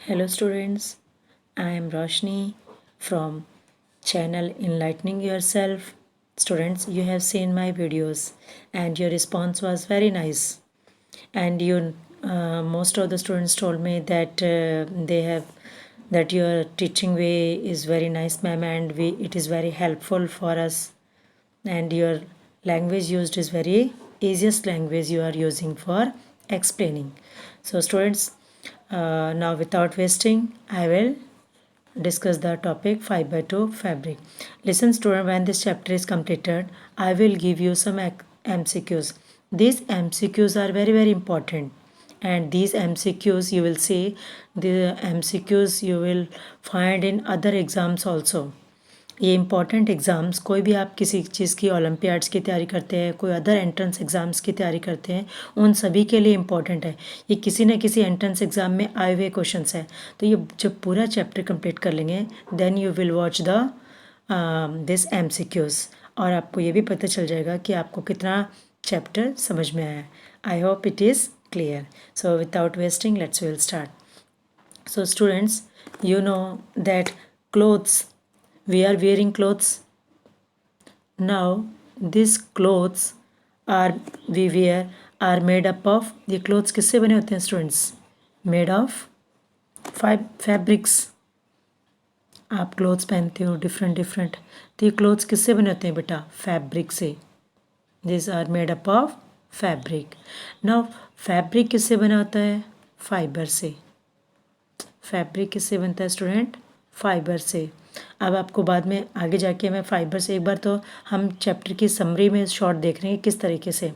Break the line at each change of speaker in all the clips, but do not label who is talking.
Hello students, I am Roshni from channel Enlightening Yourself. Students, you have seen my videos and your response was very nice. And most of the students told me that that your teaching way is very nice, ma'am, and it is very helpful for us. And your language used is very easiest language you are using for explaining. So students, now without wasting, I will discuss the topic 5 by 2 fabric. Listen student, when this chapter is completed, I will give you some MCQs. These MCQs are very important, and these MCQs you will see, the MCQs you will find in other exams also. ये important exams, कोई भी आप किसी चीज़ की Olympiads की तैयारी करते हैं, कोई अदर एंट्रेंस एग्ज़ाम्स की तैयारी करते हैं, उन सभी के लिए इम्पॉर्टेंट है। ये किसी न किसी एंट्रेंस एग्ज़ाम में आए हुए क्वेश्चंस हैं। तो ये जब पूरा चैप्टर कंप्लीट कर लेंगे, then you will watch the this MCQs, और आपको ये भी पता चल जाएगा कि आपको कितना चैप्टर समझ में आया। I hope it is clear. So without wasting let's will start. So students, you know that clothes, we are wearing clothes. Now these clothes are we wear are made up of, ये clothes किससे बने होते हैं students? Made of fabrics. आप clothes पहनते हो different, तो ये क्लोथ्स किससे बने होते हैं बेटा? फैब्रिक से। This are made up of fabric. Now fabric किससे बना होता है? फाइबर से। फैब्रिक किससे बनता है स्टूडेंट? फाइबर से। अब आपको बाद में आगे जाके मैं फाइबर से, एक बार तो हम चैप्टर की समरी में शॉर्ट देख रहे हैं किस तरीके से।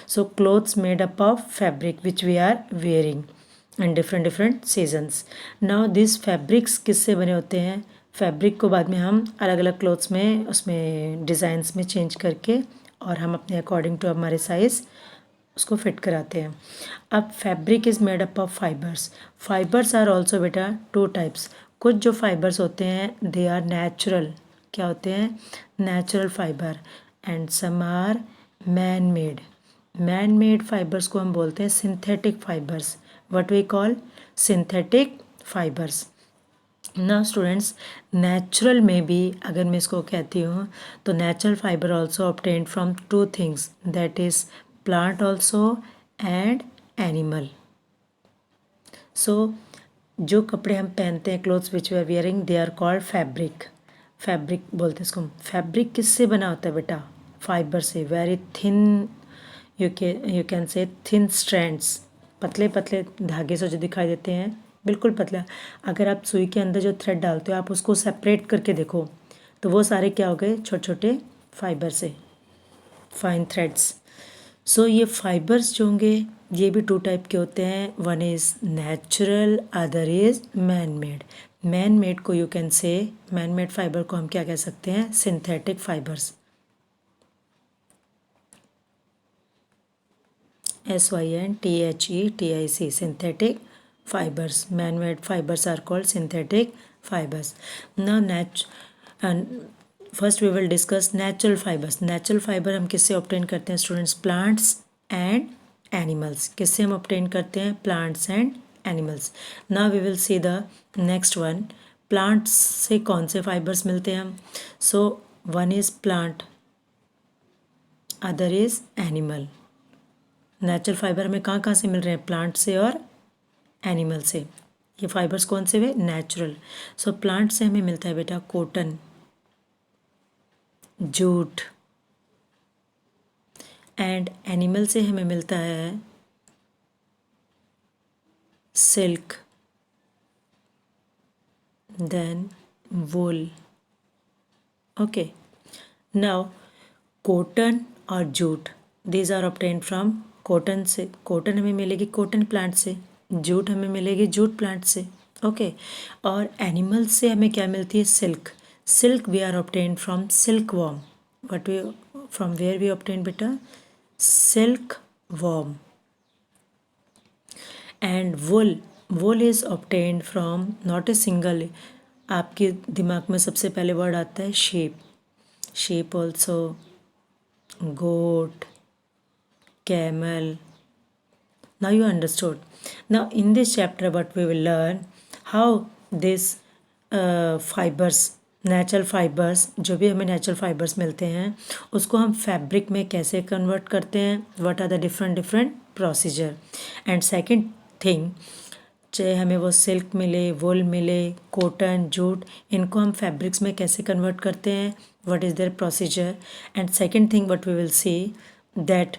So clothes made up of fabric which we are wearing in different seasons. Now this fabrics किससे बने होते हैं? फैब्रिक को बाद में हम अलग अलग क्लोथ्स में, उसमें डिज़ाइंस में चेंज करके, और हम अपने अकॉर्डिंग टू हमारे साइज़ उसको फिट कराते हैं। अब fabric is made up of fibres. Fibres are also बेटा टू टाइप्स। कुछ जो फाइबर्स होते हैं दे आर नेचुरल। क्या होते हैं? Natural fibre. And some are man made. Man made fibres को हम बोलते हैं synthetic fibres. What we call synthetic fibres. ना स्टूडेंट्स, नेचुरल में भी अगर मैं इसको कहती हूँ तो natural fibre also obtained from two things, that is plant also and animal. So जो कपड़े हम पहनते हैं, clothes which we are wearing, they are called fabric. Fabric बोलते हैं इसको। फैब्रिक किससे बना होता है बेटा? फाइबर से। वेरी थिन, यू कैन से थिन स्ट्रैंड्स। पतले पतले धागे से जो दिखाई देते हैं, बिल्कुल पतला। अगर आप सुई के अंदर जो थ्रेड डालते हो, आप उसको सेपरेट करके देखो तो वो सारे क्या हो गए? छोटे छोटे फाइबर से, फाइन थ्रेड्स। सो ये फाइबर्स जो होंगे ये भी टू टाइप के होते हैं। One is natural, other is man made. Man made को you can say, man made fibre को हम क्या कह सकते हैं? Synthetic fibres. SYNTHETIC, synthetic fibers. Man-made fibers are called synthetic fibers. Now, first we will discuss natural fibers. Natural fiber हम किससे obtain करते हैं students? Plants and animals. किससे हम obtain करते हैं? Plants and animals. Now we will see the next one. Plants से कौन से fibers मिलते हैं हम? So one is plant, other is animal. Natural fibre हमें कहाँ से मिल रहे हैं? प्लांट से और एनिमल से। ये फाइबर्स कौन से हुए? नेचुरल। सो प्लांट से हमें मिलता है बेटा कॉटन, जूट, एंड एनिमल से हमें मिलता है silk, then wool. Okay, now cotton और jute, these are obtain from cotton से। कॉटन हमें मिलेगी कॉटन प्लांट से, जूट हमें मिलेगी जूट प्लांट से। ओके, और एनिमल से हमें क्या मिलती है? Silk. Silk we are obtain from silkworm. What we, from where we obtain बेटा? Silkworm. And wool, wool is obtained from not a single, आपके दिमाग में सबसे पहले वर्ड आता है sheep. Sheep also, goat, camel. Now you understood. Now in this chapter what we will learn, how this fibres, natural fibres, जो भी हमें नेचुरल फाइबर्स मिलते हैं उसको हम फैब्रिक में कैसे कन्वर्ट करते हैं, what are the different different procedure. And second thing, चाहे हमें वो सिल्क मिले, वुल मिले, कॉटन, जूट, इनको हम फैब्रिक्स में कैसे कन्वर्ट करते हैं, what is their procedure. And second thing what we will see that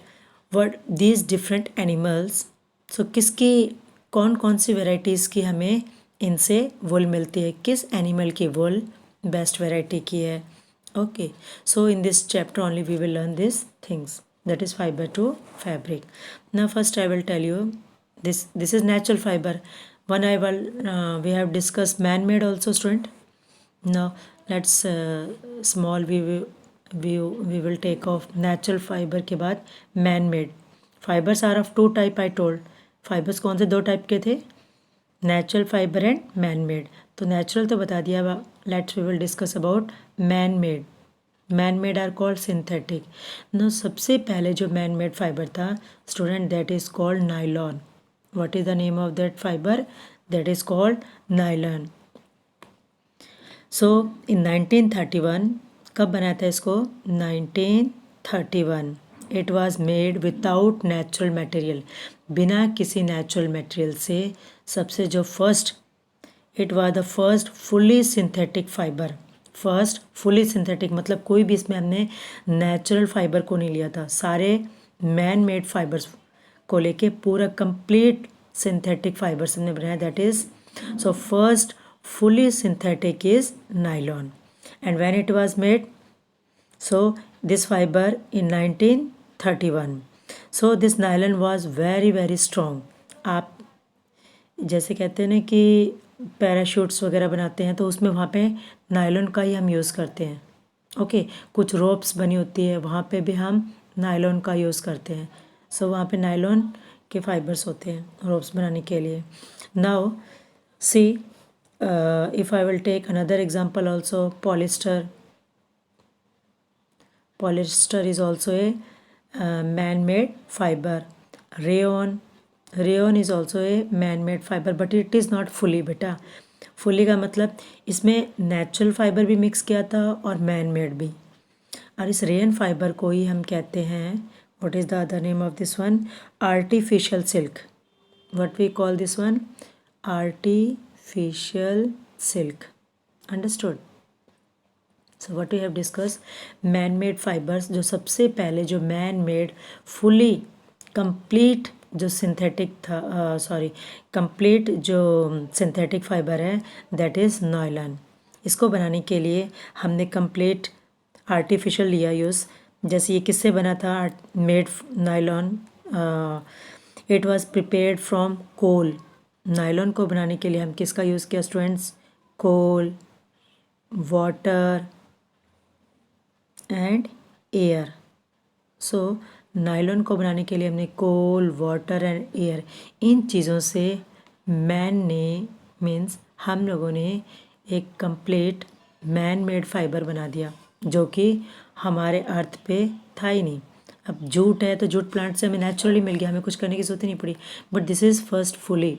what these different animals, so किसकी कौन कौन सी वेराइटीज़ की हमें इनसे वुल मिलती है, किस एनिमल की वुल बेस्ट वेराइटी की है। Okay, so in this chapter only we will learn this things, that is fiber to fabric. Now first I will tell you this is natural fiber. One I will we have discussed man made also, student. Now let's small we will take off natural fiber के बाद man made. Fibers are of two type I told. Fibers कौन से दो type के थे, natural fibre and man made. तो natural तो बता दिया, let's we will discuss about man made. Man made are called synthetic. No सबसे पहले जो मैन मेड फाइबर था student, that is called nylon. What is the name of that fibre, that is called nylon. So in 1931, कब बनाया था इसको, 1931। It was made without natural material, बिना किसी नेचुरल मटेरियल से। सबसे जो first, it was the first fully synthetic fibre. First fully synthetic मतलब कोई भी इसमें हमने नेचुरल फाइबर को नहीं लिया था, सारे मैन मेड फाइबर्स को लेके पूरा कंप्लीट सिंथेटिक फाइबर्स हमने बनाया। That is so first fully synthetic is nylon. And when it was made, so this fiber in 1931, so this nylon was very very strong. आप जैसे कहते हैं ना कि पैराशूट्स वगैरह बनाते हैं तो उसमें वहाँ पे नायलॉन का ही हम यूज़ करते हैं। ओके, कुछ रोप्स बनी होती है वहाँ पे भी हम नायलॉन का यूज़ करते हैं। सो वहाँ पे नायलॉन के फाइबर्स होते हैं रोप्स बनाने के लिए। Now see, if I will take another example also, polyester. Polyester is also a man-made fiber. Rayon, rayon is also a man-made fiber, but it is not fully बेटा। fully का मतलब इसमें natural fibre भी mix किया था और man made भी। और इस रेयन फाइबर को ही हम कहते हैं, what is the other name of this one, artificial silk. What we call this one, artificial silk. Understood. So what we have discuss, man made fibres, जो सबसे पहले जो मैन मेड फुली कंप्लीट जो synthetic था, sorry complete जो synthetic fibre है that is nylon. इसको बनाने के लिए हमने कंप्लीट आर्टिफिशियल लिया यूज़। जैसे ये किससे बना था, made nylon, it was prepared from coal. Nylon को बनाने के लिए हम किसका यूज़ किया students, coal, water and air. So nylon को बनाने के लिए हमने कोल, वाटर एंड एयर, इन चीज़ों से मैन ने, मीन्स हम लोगों ने एक कंप्लीट मैन मेड फाइबर बना दिया जो कि हमारे अर्थ पे था ही नहीं। अब जूट है तो जूट प्लांट से हमें नेचुरली मिल गया, हमें कुछ करने की ज़रूरत ही नहीं पड़ी। But this is first fully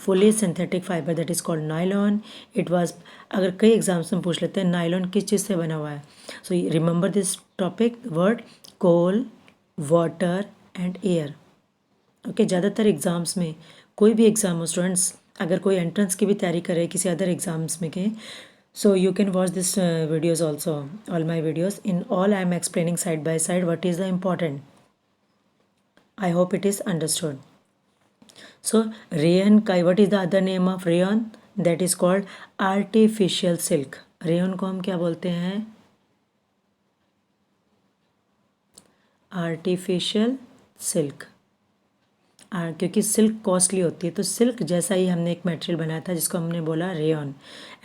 fully synthetic fibre that is called nylon. It was, अगर कई एग्जाम्स में पूछ लेते हैं नायलॉन किस चीज़ से बना हुआ है, so remember this topic word, coal, water and air. Okay, ज़्यादातर एग्ज़ाम्स में, कोई भी एग्ज़ाम हो स्टूडेंट्स, अगर कोई एंट्रेंस की भी तैयारी करे किसी अदर एग्ज़ाम्स में के, so you can watch this videos also, all my videos. In all I am explaining side by side what is the important. I hope it is understood. So rayon का, what is the other name of rayon, that is called artificial silk. rayon को हम क्या बोलते हैं, artificial silk। क्योंकि silk costly होती है तो सिल्क जैसा ही हमने एक मटेरियल बनाया था जिसको हमने बोला rayon,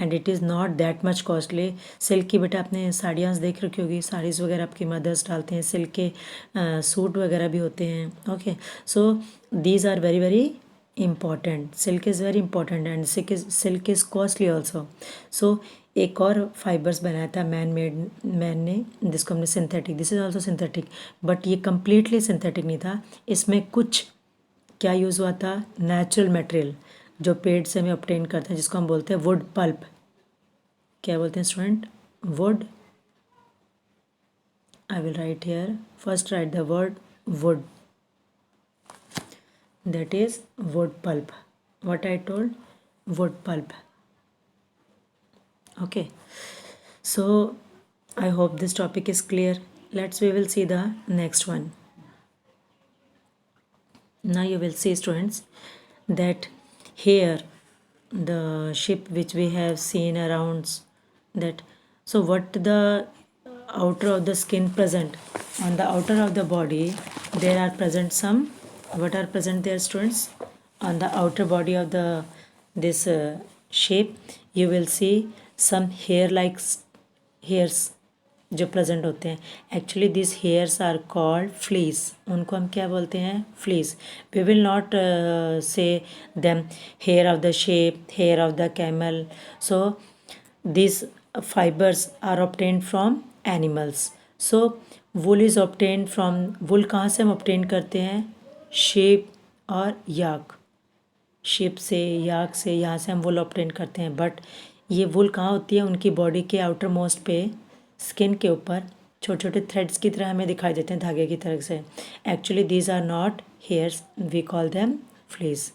and it is not that much costly. Silk की बेटा आपने साड़ियाँ देख रखी होगी, साड़ीज़ वगैरह आपकी मदर्स डालते हैं, सिल्क के सूट वगैरह भी होते हैं। Okay, so these are very very important. Silk is very important and silk is costly also. So एक और फाइबर्स बनाया था मैन ने, जिसको हमने synthetic, this is also synthetic, but ये कम्प्लीटली सिंथेटिक नहीं था, इसमें कुछ क्या यूज़ हुआ था, नेचुरल मटेरियल। जो पेड़ से हमें ऑब्टेन करते हैं, जिसको हम बोलते हैं वुड पल्प। क्या बोलते हैं student? Would. I will write here. First write the word wood. That is wood pulp. What I told? Wood pulp. Okay. So I hope this topic is clear. We will see the next one. Now you will see, students, that here the ship which we have seen around, that so what the outer of the skin present, on the outer of the body there are present some, what are present there, students? On the outer body of the this shape you will see some hair like hairs जो present होते हैं। Actually this hairs are called fleece. उनको हम क्या बोलते हैं? Fleece. We will not say them hair of the sheep, hair of the camel. So this fibres are obtained from animals. So wool is obtained from, wool कहाँ से हम obtain करते हैं? शेप और याक। शिप से, याक से, यहाँ से हम वुल ऑब्टेन करते हैं। बट ये वुल कहाँ होती है? उनकी बॉडी के आउटर मोस्ट पे, स्किन के ऊपर छोटे छोटे थ्रेड्स की तरह हमें दिखाई देते हैं, धागे की तरह से। Actually these are not hairs, we call them fleece.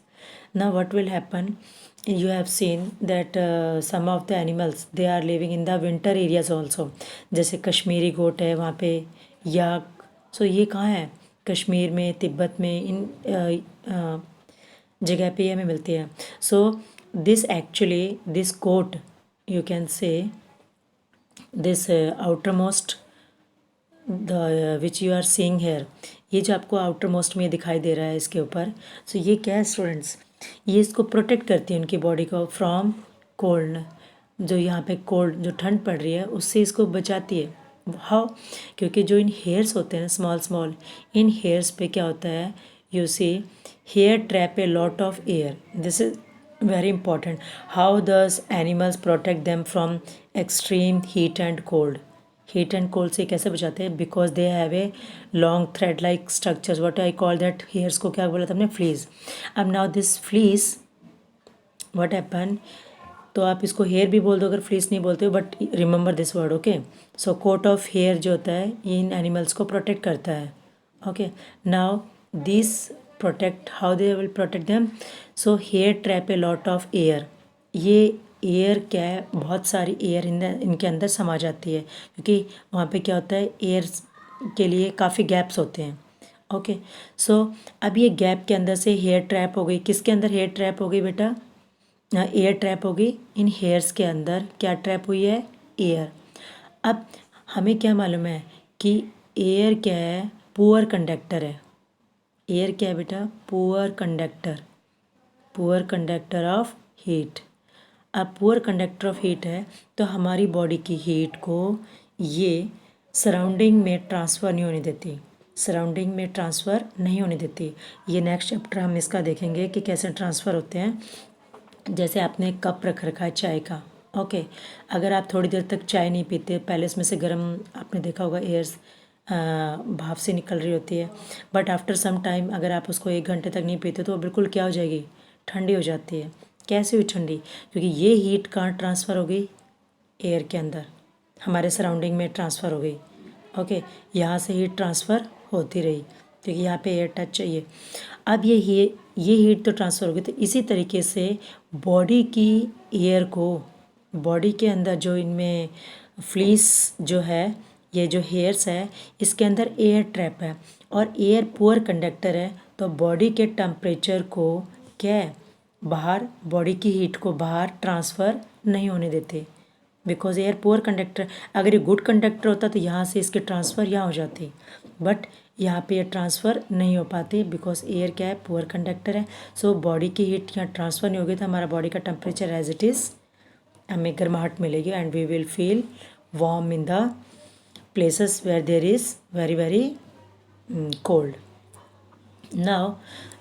Now what will happen, you have seen that some of the animals they are living in the winter areas also, जैसे कश्मीरी गोट है वहाँ पे, याक। सो ये कहाँ है? कश्मीर में, तिब्बत में, इन जगह पे हमें मिलती है। So this actually this coat you can say this outermost the which you are seeing hair, ये जो आपको आउटर मोस्ट में दिखाई दे रहा है इसके ऊपर, सो ये क्या है स्टूडेंट्स? ये इसको प्रोटेक्ट करती है उनकी बॉडी को फ्रॉम कोल्ड। जो यहाँ पे कोल्ड, जो ठंड पड़ रही है उससे इसको बचाती है। हाउ? क्योंकि जो इन हेयर्स होते हैं स्मॉल स्मॉल, इन हेयर्स पे क्या होता है? You see hair trap a lot of air. This is very important. How does animals protect them from extreme heat and cold? Heat and cold से कैसे बचाते हैं? Because they have a long thread like structures, what I call that hairs को क्या बोला था हमने? Fleas. अब now this fleas what happen, तो आप इसको हेयर भी बोल दो अगर फ्लीस नहीं बोलते हो, but remember this word. Okay, so coat of hair जो होता है ये इन एनिमल्स को प्रोटेक्ट करता है। Okay, now this protect, how they will protect them? So here trap a lot of air. ये एयर क्या है? बहुत सारी एयर इनके अंदर समा जाती है, क्योंकि वहाँ पे क्या होता है? एयर के लिए काफ़ी गैप्स होते हैं। ओके, सो अब ये गैप के अंदर से हेयर ट्रैप हो गई। किसके अंदर हेयर ट्रैप हो गई बेटा? एयर ट्रैप हो गई इन हेयर्स के अंदर। क्या ट्रैप हुई है? एयर। अब हमें क्या मालूम है कि एयर क्या है? पुअर कंडक्टर है। एयर क्या है बेटा? Poor conductor, poor conductor of heat. अब पुअर कंडक्टर ऑफ हीट है तो हमारी बॉडी की हीट को ये सराउंडिंग में ट्रांसफ़र नहीं होने देती, सराउंडिंग में ट्रांसफ़र नहीं होने देती। ये नेक्स्ट चैप्टर हम इसका देखेंगे कि कैसे ट्रांसफ़र होते हैं। जैसे आपने एक कप रख रखा है चाय का। ओके, अगर आप थोड़ी देर तक चाय नहीं पीते, पहले इसमें से गर्म, आपने देखा होगा एयर्स भाप से निकल रही होती है, बट आफ्टर सम टाइम अगर आप उसको 1 घंटे तक नहीं पीते तो वो बिल्कुल क्या हो जाएगी? ठंडी हो जाती है। कैसे हुई ठंडी? क्योंकि ये हीट कहाँ ट्रांसफ़र हो गई? एयर के अंदर, हमारे सराउंडिंग में ट्रांसफ़र हो गई। ओके, यहाँ से हीट ट्रांसफ़र होती रही क्योंकि यहाँ पे एयर टच चाहिए। अब ये हीट तो ट्रांसफ़र हो गई, तो इसी तरीके से बॉडी की एयर को, बॉडी के अंदर जो इनमें फ्लीस जो है, ये जो हेयर्स है, इसके अंदर एयर ट्रैप है और एयर पुअर कंडक्टर है, तो बॉडी के टेम्परेचर को क्या है? बाहर, बॉडी की हीट को बाहर ट्रांसफ़र नहीं होने देते, बिकॉज एयर पुअर कंडक्टर। अगर ये गुड कंडक्टर होता तो यहाँ से इसके ट्रांसफ़र यहाँ हो जाती, बट यहाँ पे ये ट्रांसफ़र नहीं हो पाती बिकॉज एयर क्या है? पुअर कंडक्टर है। सो बॉडी की हीट यहाँ ट्रांसफ़र नहीं होगी तो हमारा बॉडी का टेम्परेचर एज इट इज़, हमें गर्माहट मिलेगी and we will feel warm in the places where there is very very cold. Now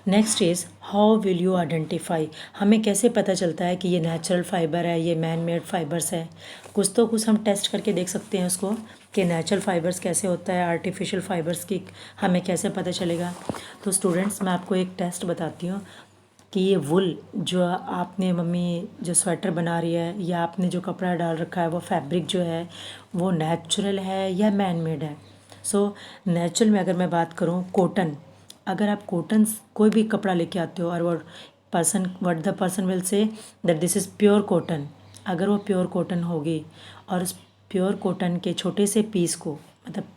next is how will you identify? हमें कैसे पता चलता है कि ये नेचुरल फाइबर है, ये मैन मेड फाइबर्स है? कुछ तो कुछ हम टेस्ट करके देख सकते हैं उसको कि नेचुरल फाइबर्स कैसे होता है, आर्टिफिशियल फाइबर्स की हमें कैसे पता चलेगा। तो स्टूडेंट्स मैं आपको एक टेस्ट बताती हूँ। कि ये वुल जो आपने मम्मी जो स्वेटर बना रही है या आपने जो कपड़ा डाल रखा है वो फैब्रिक जो है वो नेचुरल है या मैन मेड है। सो नेचुरल में अगर मैं बात करूँ कॉटन, अगर आप कॉटन कोई भी कपड़ा लेके आते हो और वो person what the person will say that this is pure cotton, अगर वो प्योर कॉटन होगी और उस प्योर कॉटन के छोटे से पीस को मतलब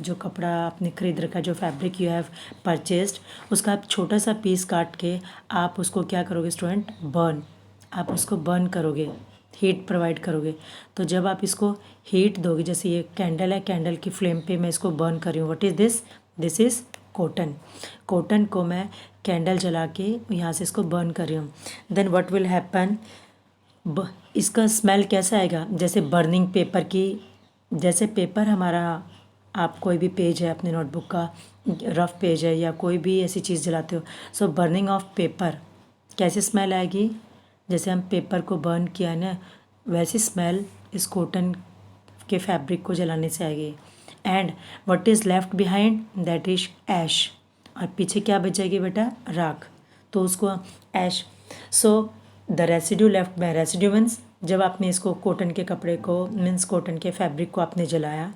जो कपड़ा आपने खरीद रखा है जो फैब्रिक यू हैव परचेस्ड उसका आप छोटा सा पीस काट के आप उसको क्या करोगे स्टूडेंट, बर्न, आप उसको बर्न करोगे, हीट प्रोवाइड करोगे। तो जब आप इसको हीट दोगे, जैसे ये कैंडल है, कैंडल की फ्लेम पे मैं इसको बर्न कर रही हूँ, what is this, this is cotton. Cotton को मैं कैंडल जला के यहाँ से इसको बर्न कर रही हूँ। देन व्हाट विल हैपन, इसका स्मेल कैसा आएगा, जैसे बर्निंग पेपर की, जैसे पेपर हमारा, आप कोई भी पेज है अपने नोटबुक का रफ पेज है या कोई भी ऐसी चीज़ जलाते हो, सो बर्निंग ऑफ पेपर कैसी स्मेल आएगी, जैसे हम पेपर को बर्न किया है ना वैसी स्मेल इस कॉटन के फैब्रिक को जलाने से आएगी। And what is left behind, that is ash, और पीछे क्या बच जाएगी बेटा, राख, तो उसको ash. So the residue left by, residue means जब आपने इसको कॉटन के कपड़े को मीन्स कॉटन के फैब्रिक को आपने जलाया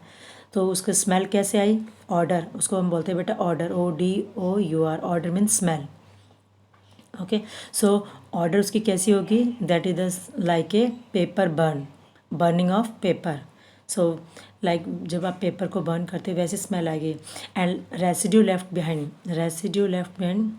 तो उसका स्मेल कैसे आई, ऑर्डर, उसको हम बोलते हैं बेटा order, ODOUR, order means smell. Okay, so order उसकी कैसी होगी, that is like a paper burn, burning of paper. So like जब आप पेपर को बर्न करते वैसे स्मेल आएगी। And residue left behind, residue left behind,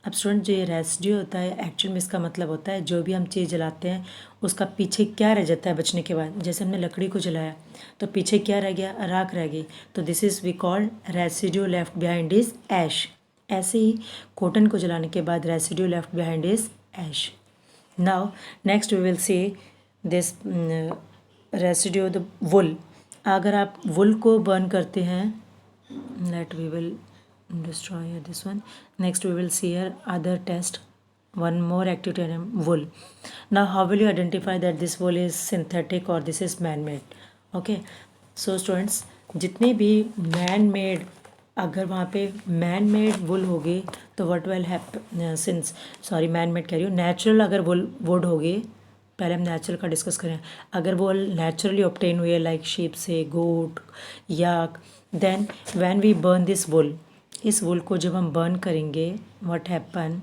अब स्टूडेंट जो ये रेसिड्यू होता है एक्चुअल में इसका मतलब होता है जो भी हम चीज़ जलाते हैं उसका पीछे क्या रह जाता है बचने के बाद, जैसे हमने लकड़ी को जलाया तो पीछे क्या रह गया, राख रह गई, तो this is we called residue left behind is ash. ऐसे ही कॉटन को जलाने के बाद residue left behind is ash. Now next we will see this residue the wool, अगर आप वुल को बर्न करते हैं, let we will destroy this one. Next we will see here other test, one more activity on wool. Now how will you identify that this wool is synthetic or this is man made? Okay, so students जितने भी man made, अगर वहाँ पे man made wool होगी तो what will happen, since sorry man made कह रही हूँ, natural अगर wood होगी, पहले हम नेचुरल का डिस्कस करें, अगर वो नेचुरली ऑब्टेन हुई है लाइक शीप से, goat, yak, then when we burn this wool, इस वुल को जब हम बर्न करेंगे व्हाट हैपन,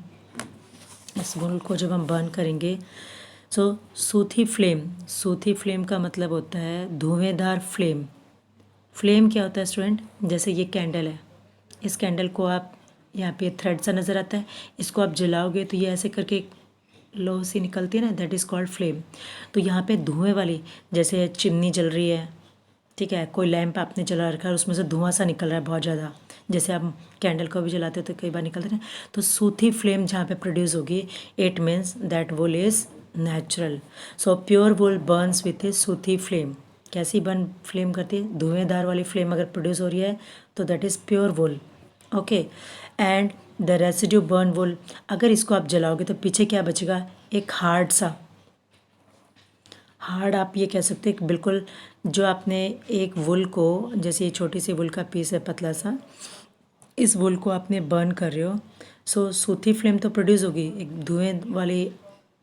इस वुल को जब हम बर्न करेंगे सो सूथी फ्लेम, सूथी फ्लेम का मतलब होता है धुएंधार फ्लेम। फ्लेम क्या होता है स्टूडेंट, जैसे ये कैंडल है, इस कैंडल को आप यहाँ पे थ्रेड सा नज़र आता है, इसको आप जलाओगे तो ये ऐसे करके लो सी निकलती है ना, दैट इज़ कॉल्ड फ्लेम। तो यहाँ पे धुएं वाली, जैसे चिमनी जल रही है, ठीक है, कोई लैंप आपने जला रखा है उसमें से धुआं सा निकल रहा है बहुत ज़्यादा, जैसे आप कैंडल को भी जलाते हो तो कई बार निकलते हैं, तो सूथी फ्लेम जहाँ पे प्रोड्यूस होगी it means that wool is natural. So pure wool burns with a sooty flame, कैसी बर्न फ्लेम करती है, धुएंधार वाली फ्लेम अगर प्रोड्यूस हो रही है तो that is pure wool. Okay, and the residue burn wool, अगर इसको आप जलाओगे तो पीछे क्या बचेगा, एक हार्ड सा, हार्ड आप ये कह सकते हैं बिल्कुल, जो आपने एक वुल को, जैसे ये छोटी सी वुल का पीस है पतला सा, इस वुल को आपने बर्न कर रहे हो, सो सूथी फ्लेम तो प्रोड्यूस होगी, एक धुएं वाली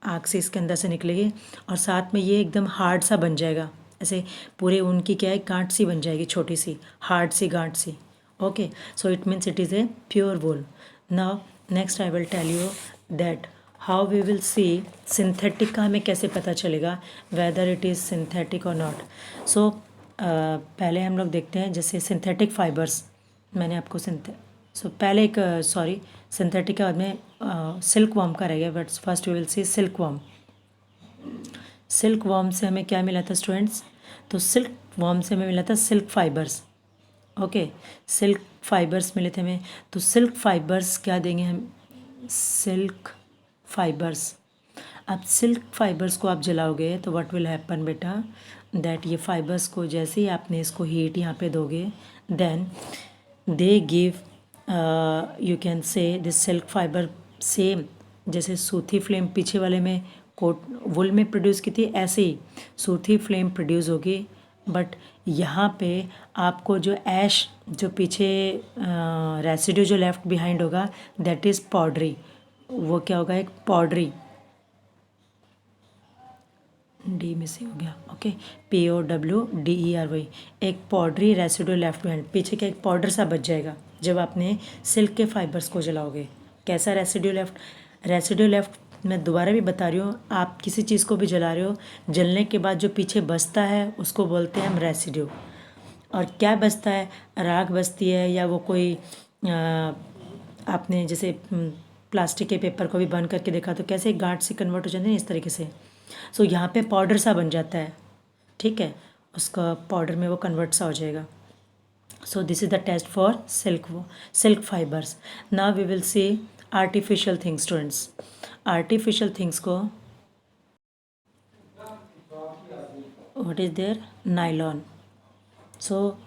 आग से इसके अंदर से निकलेगी और साथ में ये एकदम हार्ड सा बन जाएगा, ऐसे पूरे ऊन की क्या है गांठ सी बन जाएगी, छोटी सी हार्ड सी गांठ सी। Okay, so it means it is a pure wool. Now next I will tell you that how we will see synthetic का हमें कैसे पता चलेगा वेदर इट इज़ सिंथेटिक और नॉट। सो पहले हम लोग देखते हैं जैसे सिंथेटिक फाइबर्स, मैंने आपको पहले एक सॉरी सिंथेटिक के बाद में सिल्क वॉर्म का रह गया, but first we will see silkworm. Silkworm से हमें क्या मिला था स्टूडेंट्स, तो सिल्क वॉर्म से हमें मिला था silk fibres. Okay, silk fibres मिले थे हमें, तो सिल्क फाइबर्स क्या देंगे हम, सिल्क फाइबर्स। अब सिल्क फाइबर्स को आप जलाओगे तो व्हाट विल हैपन बेटा, दैट ये फाइबर्स को जैसे ही आपने इसको हीट यहाँ पे दोगे then they give, you can say this silk fibre same, जैसे सूथी फ्लेम पीछे वाले में कोट वुल में प्रोड्यूस की थी, ऐसे ही सूथी फ्लेम प्रोड्यूस होगी बट यहाँ पे आपको जो ऐश जो पीछे रेसिड्यू जो लेफ्ट बिहाइंड होगा दैट इज़ पॉडरी। वो क्या होगा, एक पॉडरी, डी में से हो गया, ओके, POWDERY, एक पॉडरी रेसिड्यू लेफ्ट बिहाइंड, पीछे का एक पाउडर सा बच जाएगा जब आपने सिल्क के फाइबर्स को जलाओगे। कैसा रेसिड्यू लेफ्ट? रेसिड्यू लेफ्ट मैं दोबारा भी बता रही हूँ, आप किसी चीज़ को भी जला रहे हो, जलने के बाद जो पीछे बचता है उसको बोलते हैं हम रेसिड्यू। और क्या बचता है, राख बचती है, या वो कोई आपने जैसे प्लास्टिक के पेपर को भी बर्न करके देखा तो कैसे गांठ से कन्वर्ट हो जाते हैं इस तरीके से। सो यहाँ पे पाउडर सा बन जाता है, ठीक है, उसका पाउडर में वो कन्वर्ट सा हो जाएगा। So this is the test for silk fibres. Now we will see artificial things students. Artificial things को what is their, nylon. So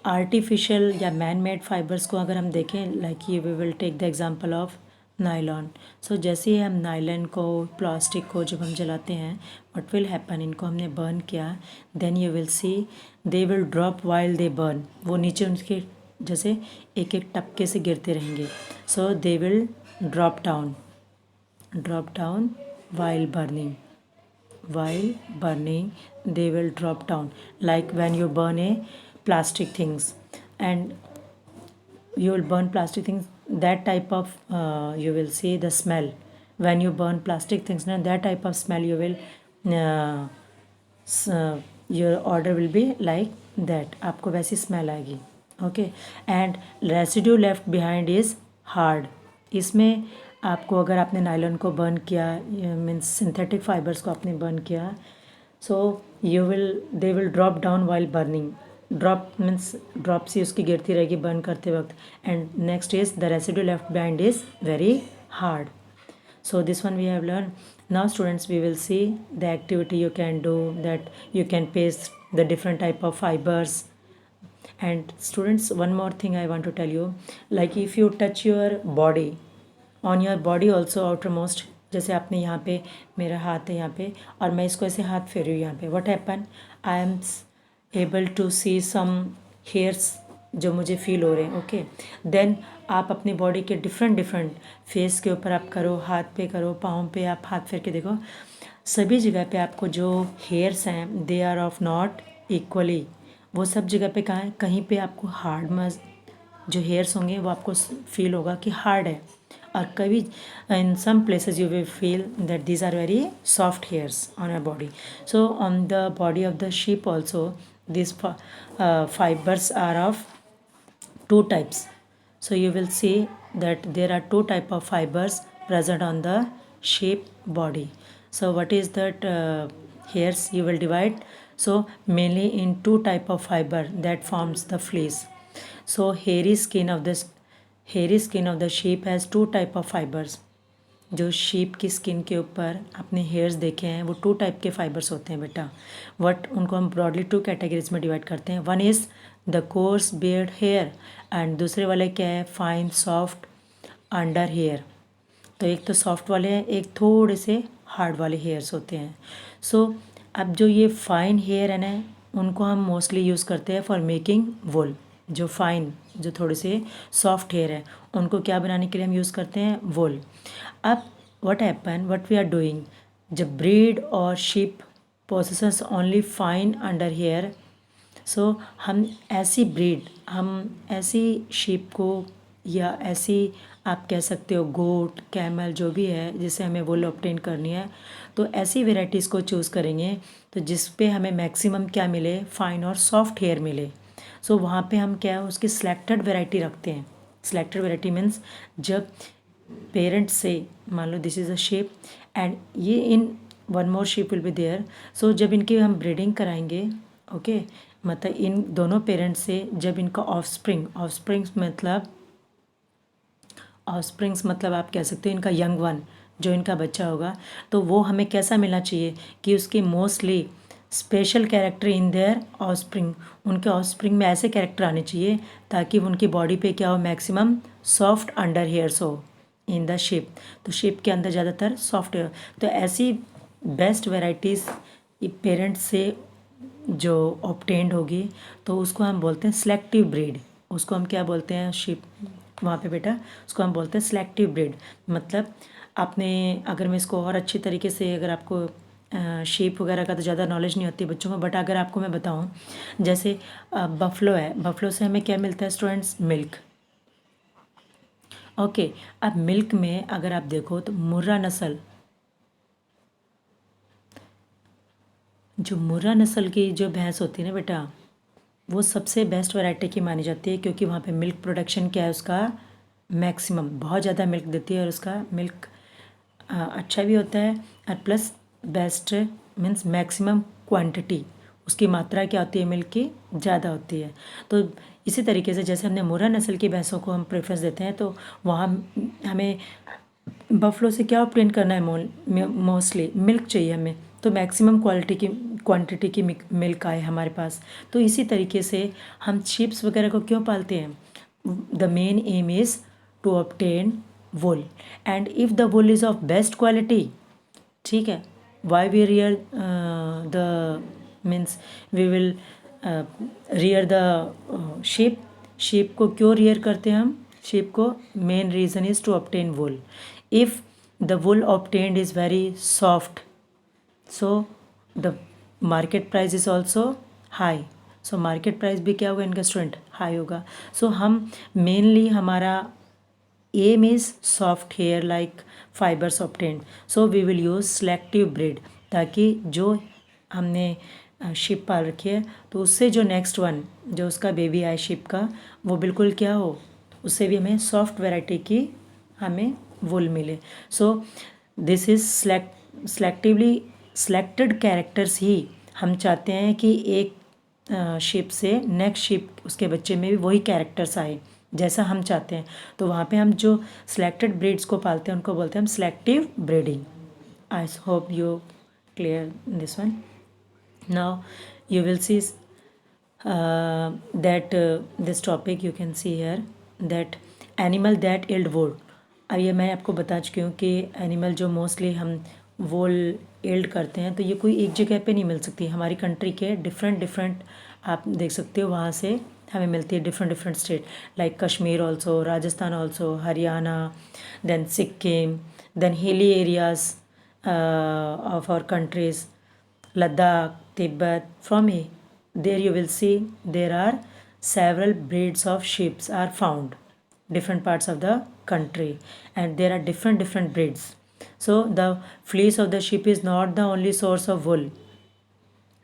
artificial या मैन मेड फाइबर्स को अगर हम देखें, लाइक ये we will take the example of nylon. So जैसे ही हम नायलॉन को, प्लास्टिक को जब हम जलाते हैं, व्हाट विल हैपन, इनको हमने बर्न किया, then you will see they will drop while they burn, वो नीचे उनके जैसे एक एक टपके से गिरते रहेंगे। So they will drop down while burning they will drop down, like when you burn a plastic things, and you will burn plastic things, that type of you will see the smell when you burn plastic things, now that type of smell you will your order will be like that, आपको वैसी smell आएगी, okay. And residue left behind is hard. इसमें आपको अगर आपने nylon को burn किया, means synthetic fibres को आपने बर्न किया, so they will drop down while burning, drop means drop सी उसकी गिरती रहेगी बर्न करते वक्त। And next is the residue left behind is very hard. So this one we have learned. Now students, we will see the activity you can do, that you can paste the different type of fibers. And students, one more thing I want to tell you, like if you touch your body, on your body also outermost, जैसे आपने यहाँ पे, मेरा हाथ है यहाँ पे और मैं इसको ऐसे हाथ फेर रही हूँ यहाँ पे, what happen, I am able to see some hairs जो मुझे फील हो रहे हैं, ओके। देन आप अपनी बॉडी के डिफरेंट फेस के ऊपर आप करो, हाथ पे करो, पाँव पे आप हाथ फेर के देखो, सभी जगह पे आपको जो हेयर्स हैं they are of not equally, वो सब जगह पे कहाँ है, कहीं पे आपको हार्ड जो हेयर्स होंगे वो आपको फील होगा कि हार्ड है, और कभी in some places you will feel that these are very soft hairs on your body. So on the body of the sheep also these fibers are of two types. So you will see that there are two type of fibers present on the sheep body. So what is that hairs you will divide, so mainly in two type of fiber that forms the fleece. So hairy skin of the sheep has two type of fibers. जो sheep की skin के ऊपर अपने hairs देखे हैं वो to type के fibres होते हैं बेटा। उनको हम ब्रॉडली टू कैटेगरीज में डिवाइड करते हैं। One is the coarse beard hair, and दूसरे वाले क्या है, फाइन सॉफ्ट अंडर हेयर। तो एक तो सॉफ्ट वाले हैं, एक थोड़े से हार्ड वाले हेयर्स होते हैं। सो अब जो ये फाइन हेयर है ना, उनको हम मोस्टली यूज़ करते हैं फॉर मेकिंग वुल। जो फाइन, जो थोड़े से सॉफ्ट हेयर है, उनको क्या बनाने के लिए हम यूज़ करते हैं, वुल। अब व्हाट वी आर डूइंग, जब ब्रीड और sheep possesses only fine under hair, so हम ऐसी शीप को, या ऐसी आप कह सकते हो गोट, कैमल, जो भी है जिसे हमें वुल ऑब्टेन करनी है, तो ऐसी वेराइटीज़ को चूज़ करेंगे तो जिस पे हमें मैक्सिमम क्या मिले, फाइन और सॉफ्ट हेयर मिले। सो वहाँ पे हम क्या है, उसकी सिलेक्टेड वेराइटी रखते हैं। सिलेक्टेड वेराइटी मीन्स जब पेरेंट्स से, मान लो this is a sheep and ये इन one more sheep will be there, so जब इनकी हम ब्रीडिंग कराएंगे, ओके, मतलब इन दोनों पेरेंट्स से जब इनका ऑफस्प्रिंग्स मतलब आप कह सकते हो इनका यंग वन, जो इनका बच्चा होगा, तो वो हमें कैसा मिलना चाहिए कि उसकी mostly special character in their offspring, उनके ऑफस्प्रिंग में ऐसे कैरेक्टर आने चाहिए ताकि उनकी बॉडी पे क्या हो, मैक्सिमम सॉफ्ट अंडर हेयर्स हो इन द शिप। तो शिप के अंदर ज़्यादातर सॉफ्ट हेयर, तो ऐसी बेस्ट वेराइटीज़ पेरेंट्स से जो ऑब्टेन्ड होगी तो उसको हम बोलते हैं सिलेक्टिव ब्रीड। उसको हम क्या बोलते हैं शीप वहाँ पे बेटा, उसको हम बोलते हैं सिलेक्टिव ब्रीड। मतलब आपने, अगर मैं इसको और अच्छी तरीके से, अगर आपको शेप वगैरह का तो ज़्यादा नॉलेज नहीं होती बच्चों को, बट अगर आपको मैं बताऊँ, जैसे बफलो है, बफलो से हमें क्या मिलता है स्टूडेंट्स? मिल्क। ओके, अब मिल्क में अगर आप देखो तो मुर्रा नस्ल, जो मुर्रा नस्ल की जो भैंस होती है ना बेटा, वो सबसे बेस्ट वैरायटी की मानी जाती है, क्योंकि वहाँ पे मिल्क प्रोडक्शन क्या है उसका, मैक्सिमम, बहुत ज़्यादा मिल्क देती है, और उसका मिल्क अच्छा भी होता है, और plus best means maximum quantity, उसकी मात्रा क्या होती है मिल्क की, ज़्यादा होती है। तो इसी तरीके से जैसे हमने मुर्रा नस्ल की भैंसों को हम प्रेफरेंस देते हैं, तो वहाँ हमें बफलो से क्या ऑब्टेन करना है, मोस्टली मिल्क चाहिए हमें, तो मैक्सिमम क्वांटिटी की मिल्क आए हमारे पास। तो इसी तरीके से हम शीप्स वगैरह को क्यों पालते हैं? The main aim is to obtain wool, and if the wool is of best quality, ठीक है, why we rear the means we will rear the sheep को क्यों रियर करते हैं हम शीप को? Main reason is to obtain wool. If the wool obtained is very soft, so the market price is also high. So market price भी क्या होगा इनका स्टूडेंट? हाई होगा। सो हम मेनली हमारा aim is soft hair like fibres obtained, so we will use selective breed, ताकि जो हमने शिप पाल रखी है तो उससे जो नेक्स्ट वन जो उसका बेबी आए शिप का, वो बिल्कुल क्या हो, उससे भी हमें सॉफ्ट वैरायटी की हमें वुल मिले। So this is selectively selected characters ही हम चाहते हैं कि एक शिप से नेक्स्ट शिप उसके बच्चे में भी वही कैरेक्टर्स आए जैसा हम चाहते हैं। तो वहाँ पे हम जो सिलेक्टेड ब्रीड्स को पालते हैं उनको बोलते हैं हम selective breeding. I hope you clear this one. Now you will see that this topic you can see here, that animal that yield wool। अब ये मैं आपको बता चुकी हूँ कि एनिमल जो मोस्टली हम वोल यील्ड करते हैं, तो ये कोई एक जगह पे नहीं मिल सकती, हमारी कंट्री के डिफरेंट आप देख सकते हो वहाँ से हमें मिलती है, different state like Kashmir also, Rajasthan also, Haryana, then Sikkim, then hilly areas of our countries, Ladakh, Tibet. From here, there you will see there are several breeds of sheep are found, different parts of the country, and there are different breeds. So the fleece of the sheep is not the only source of wool.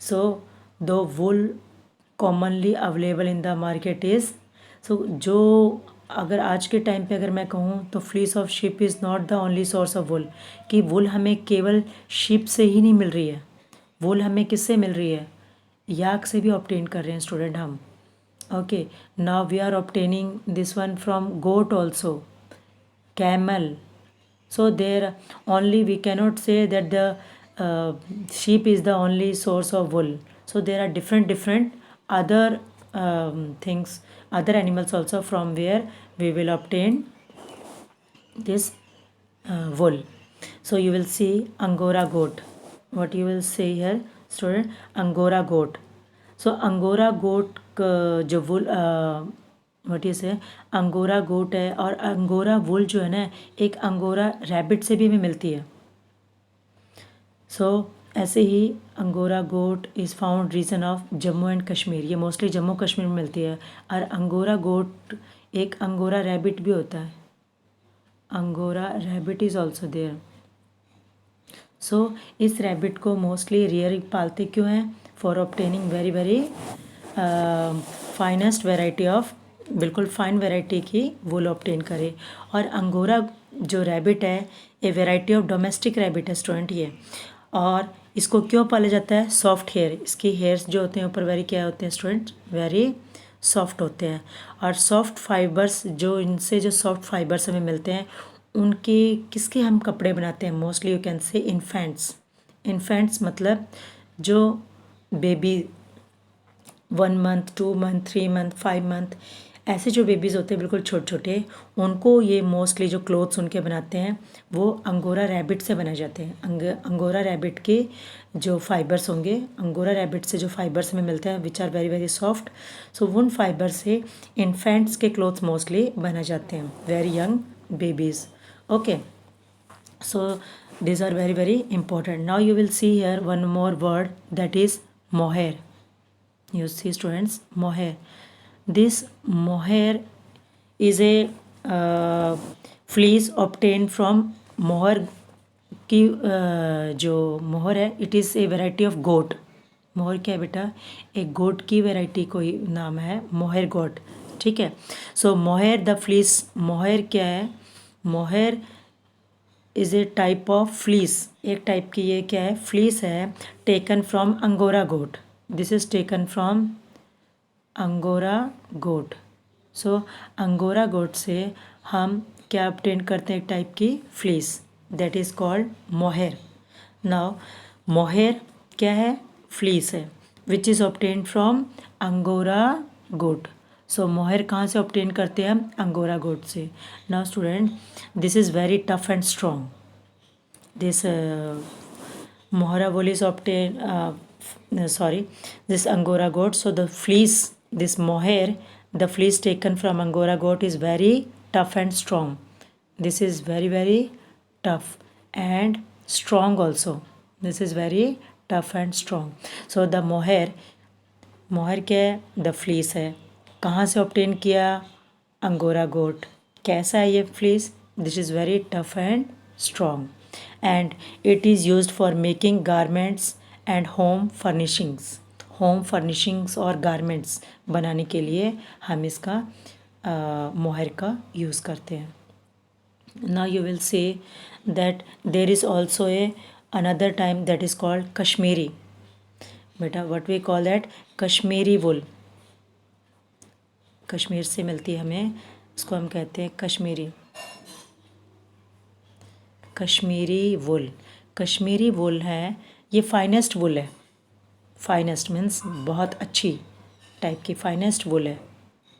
So the wool commonly available in the market is, so जो अगर आज के time पे अगर मैं कहूँ तो fleece of ship is not the only source of wool, कि वुल हमें केवल शिप से ही नहीं मिल रही है, वुल हमें किससे मिल रही है? याक से भी ऑब्टेन कर रहे हैं स्टूडेंट हम। Okay, now we are obtaining this one from goat also, camel. So there only we cannot say that the sheep is the only source of wool. So there are different other things, other animals also from where we will obtain this wool. So you will see Angora goat. What you will say here, student? Angora goat. So Angora goat जो wool what is है, angora गोट है, और angora वुल जो है ना, एक angora rabbit से भी हमें मिलती है। सो ऐसे ही angora goat is found region of Jammu and Kashmir, ये मोस्टली जम्मू कश्मीर में मिलती है। और अंगोरा गोट एक अंगोरा रैबिट भी होता है, angora rabbit is also there. So इस रैबिट को मोस्टली रियर पालते क्यों हैं? For obtaining very finest variety of, बिल्कुल फाइन वैरायटी की वुल ऑब्टेन करे। और अंगोरा जो रैबिट है, ये वैरायटी ऑफ डोमेस्टिक रैबिट है स्टूडेंट ये। और इसको क्यों पाला जाता है? सॉफ्ट हेयर, इसकी हेयर्स जो होते हैं ऊपर वेरी क्या होते हैं स्टूडेंट? वेरी सॉफ्ट होते हैं। और सॉफ्ट फाइबर्स जो इनसे जो सॉफ्ट फाइबर्स हमें मिलते हैं, उनके किसके हम कपड़े बनाते हैं? मोस्टली यू कैन से इन्फेंट्स मतलब जो baby 1 month 2 month 3 month 5 month ऐसे जो बेबीज़ होते हैं बिल्कुल छोटे छोटे, उनको ये मोस्टली जो क्लोथ्स उनके बनाते हैं वो अंगोरा रैबिट से बनाए जाते हैं। अंगोरा रैबिट के जो फाइबर्स होंगे, अंगोरा रैबिट से जो फाइबर्स हमें मिलते हैं which are very very soft, so उन फाइबर से इन्फेंट्स के क्लोथ्स मोस्टली बनाए जाते हैं, very young babies. Okay, so these are very very important. Now you will see here one more word, that is mohair. You see students, mohair. This mohair is a fleece obtained from मोहर की जो mohair है, it is a variety of goat. Mohair क्या है बेटा, एक गोट की variety कोई नाम है, मोहर गोट, ठीक है। सो मोहर द फ्लीस, मोहर क्या है, mohair is a type of fleece, एक टाइप की ये क्या है, फ्लीस है, taken from angora goat. This is taken from angora goat. So angora goat से हम क्या ऑब्टेन करते हैं, एक टाइप की fleece, that is called mohair. Now mohair क्या है, फ्लीस है, which is obtain from angora goat. So mohair कहाँ से ऑब्टेन करते हैं हम, अंगोरा गोट से। Now student, this is very tough and strong. This mohara wool is obtained, this angora goat. So the fleece, this mohair, the fleece taken from angora goat is very tough and strong. This is very very tough and strong also. This is very tough and strong. So the mohair, मोहर क्या है, the fleece है, कहाँ से obtain किया, angora गोट। कैसा है ये fleece, this is very tough and strong and it is used for making garments and home furnishings. Home furnishings और गारमेंट्स बनाने के लिए हम इसका मोहर का यूज़ करते हैं। Now you will see that there is also a another time that is called Kashmiri. बेटा what we call that, Kashmiri वुल, कश्मीर से मिलती है हमें, इसको हम कहते हैं कश्मीरी, कश्मीरी वुल। कश्मीरी वुल है, ये फाइनेस्ट वुल है, फाइनेस्ट मीन्स बहुत अच्छी टाइप की फाइनेस्ट वुल है।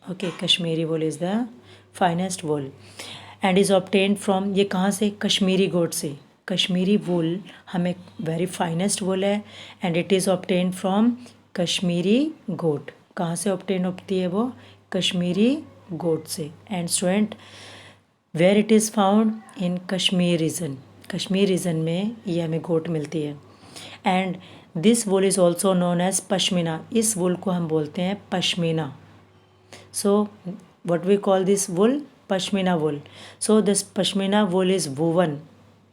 Okay, Kashmiri wool is the finest wool and is obtained from, ये कहाँ से, कश्मीरी गोट से। कश्मीरी वुल हमें वेरी फाइनेस्ट वुल है and it is obtained from Kashmiri goat. कहाँ से ऑब्टेन होती है वो, कश्मीरी गोट से। And student, where it is found, in Kashmir region, Kashmir region में ये हमें गोट मिलती है। And this wool is also known as pashmina, इस वुल को हम बोलते हैं pashmina. So what we call this wool, pashmina wool. So this pashmina wool is woven,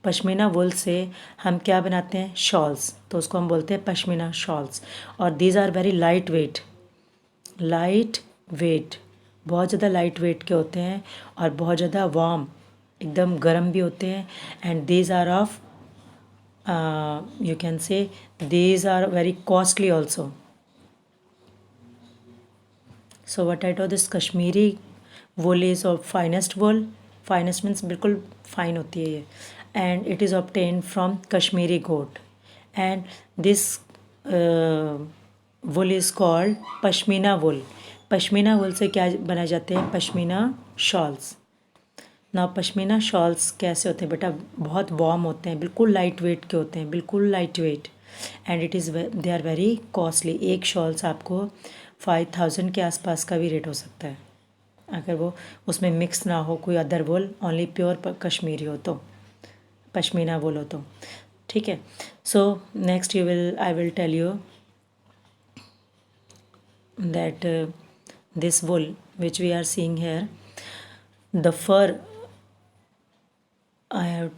pashmina wool से हम क्या बनाते हैं, शॉल्स, तो उसको हम बोलते हैं पश्मीना शॉल्स। और these are very light weight, light weight, बहुत ज़्यादा लाइट वेट के होते हैं और बहुत ज़्यादा वार्म, एकदम गर्म भी होते हैं। And these are of you can say these are very costly also. So what I told, this Kashmiri wool is of finest wool, finest means बिल्कुल फाइन होती है ये, and it is obtained from Kashmiri goat and this wool is called pashmina wool. Pashmina wool से क्या बनाए जाते हैं, pashmina shawls. ना पश्मीना शॉल्स कैसे होते हैं बेटा, बहुत वार्म होते हैं, बिल्कुल लाइट वेट के होते हैं, बिल्कुल light weight and it is they are very costly. एक शॉल्स आपको 5000 के आसपास का भी रेट हो सकता है, अगर वो उसमें मिक्स ना हो कोई other wool, only pure Kashmiri हो तो, पश्मीना वुल हो तो, ठीक है। So next I will tell you that this wool which we are seeing here, the fur, I have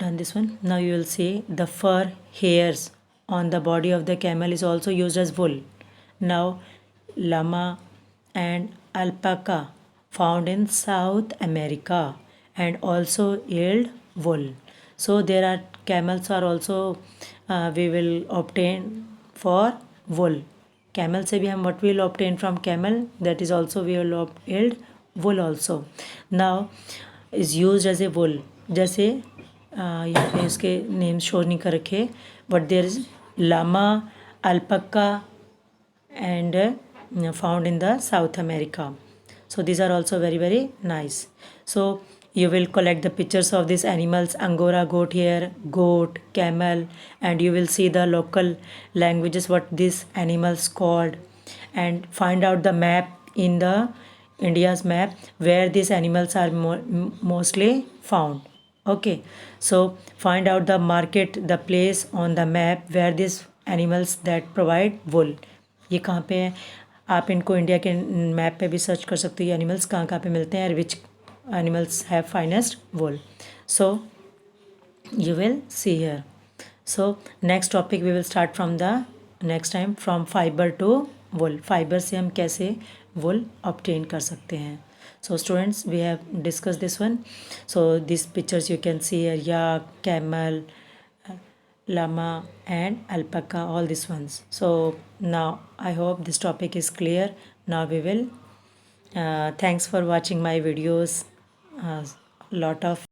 done this one. Now you will see the fur hairs on the body of the camel is also used as wool. Now llama and alpaca found in South America and also yield wool. So there are camels are also we will obtain for wool. Camel से भी हम what will obtain from camel, that is also we will yield wool also. Now is used as a wool, जैसे यहाँ पे इसके name show नहीं कर रखे, but there is llama, alpaca and found in the South America. So these are also very nice. So you will collect the pictures of these animals, angora goat here, goat, camel, and you will see the local languages what these animals called, and find out the map in the India's map where these animals are mostly found. Okay, so find out the market, the place on the map where these animals that provide wool, ये कहाँ पे है. आप इनको India के map पे भी search कर सकते हो, ये एनिमल्स कहाँ कहाँ पे मिलते हैं, which animals have finest wool. So you will see here. So next topic we will start from the next time, from fiber to wool. Fiber से हम कैसे wool obtain कर सकते हैं. So students, we have discussed this one. So these pictures you can see here, yak, camel, llama and alpaca, all these ones. So now I hope this topic is clear. Now we will thanks for watching my videos. Lot of